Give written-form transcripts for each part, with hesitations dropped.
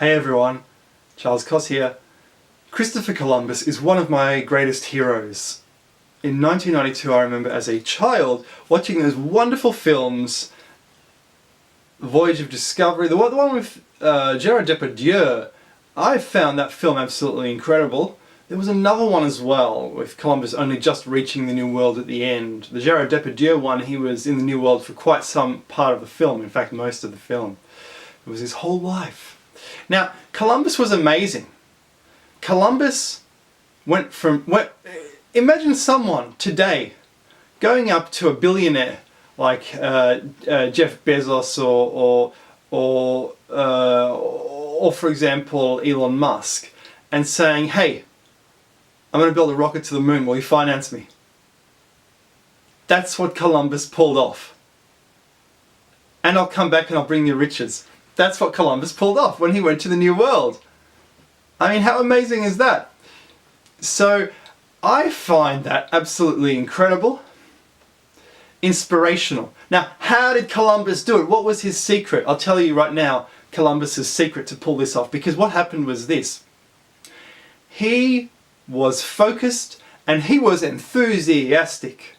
Hey everyone, Charles Koss here. Christopher Columbus is one of my greatest heroes. In 1992 I remember as a child watching those wonderful films, The Voyage of Discovery, the one with Gerard Depardieu. I found that film absolutely incredible. There was another one as well, with Columbus only just reaching the New World at the end. The Gerard Depardieu one, he was in the New World for quite some part of the film, in fact most of the film. It was his whole life. Now, Columbus was amazing. Columbus imagine someone today going up to a billionaire like Jeff Bezos or for example Elon Musk and saying, hey, I'm going to build a rocket to the moon, will you finance me? That's what Columbus pulled off. And I'll come back and I'll bring you riches. That's what Columbus pulled off when he went to the New World. I mean, how amazing is that? So I find that absolutely incredible, inspirational. Now, how did Columbus do it? What was his secret? I'll tell you right now, Columbus's secret to pull this off, because what happened was this. He was focused and he was enthusiastic.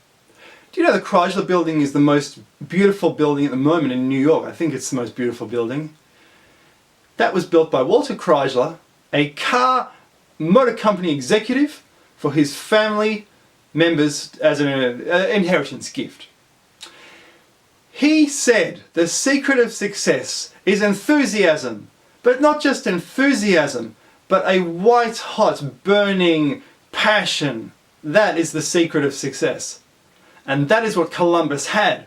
Do you know the Chrysler Building is the most beautiful building at the moment in New York? I think it's the most beautiful building. That was built by Walter Chrysler, a motor company executive, for his family members as an inheritance gift. He said the secret of success is enthusiasm, but not just enthusiasm, but a white-hot, burning passion. That is the secret of success. And that is what Columbus had.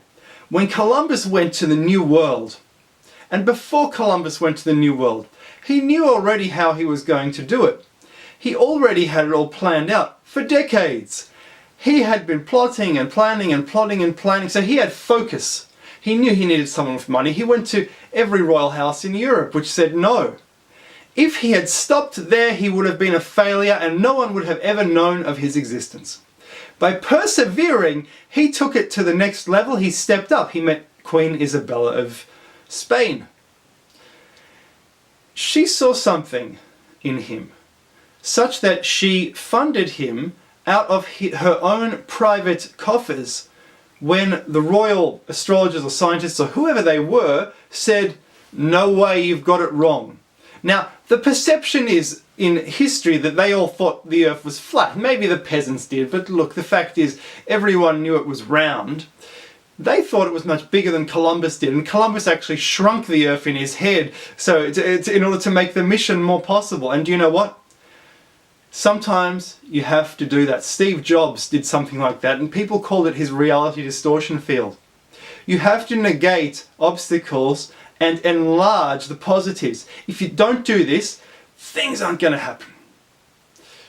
When Columbus went to the New World, and before Columbus went to the New World, he knew already how he was going to do it. He already had it all planned out for decades. He had been plotting and planning and plotting and planning, so he had focus. He knew he needed someone with money. He went to every royal house in Europe which said no. If he had stopped there, he would have been a failure and no one would have ever known of his existence. By persevering, he took it to the next level. He stepped up. He met Queen Isabella of Spain. She saw something in him, such that she funded him out of her own private coffers when the royal astrologers or scientists or whoever they were said, no way, you've got it wrong. Now, the perception is in history that they all thought the earth was flat. Maybe the peasants did, but look, the fact is everyone knew it was round. They thought it was much bigger than Columbus did, and Columbus actually shrunk the earth in his head so it's in order to make the mission more possible. And do you know what? Sometimes you have to do that. Steve Jobs did something like that, and people called it his reality distortion field. You have to negate obstacles and enlarge the positives. If you don't do this, things aren't going to happen.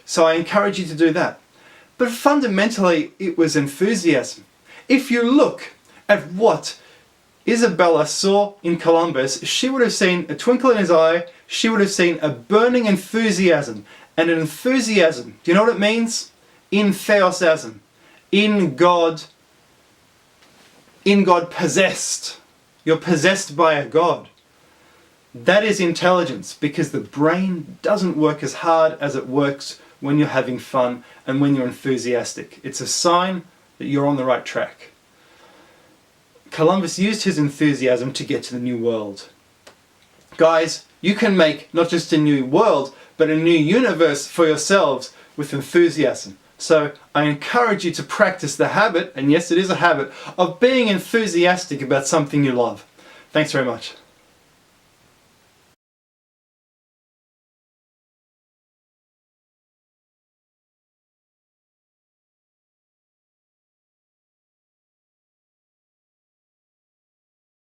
So I encourage you to do that. But fundamentally, it was enthusiasm. If you look at what Isabella saw in Columbus, she would have seen a twinkle in his eye, she would have seen a burning enthusiasm. And an enthusiasm, do you know what it means? In theosasm, in God possessed. You're possessed by a God. That is intelligence, because the brain doesn't work as hard as it works when you're having fun and when you're enthusiastic. It's a sign that you're on the right track. Columbus used his enthusiasm to get to the New World. Guys, you can make not just a new world, but a new universe for yourselves with enthusiasm. So I encourage you to practice the habit, and yes, it is a habit, of being enthusiastic about something you love. Thanks very much.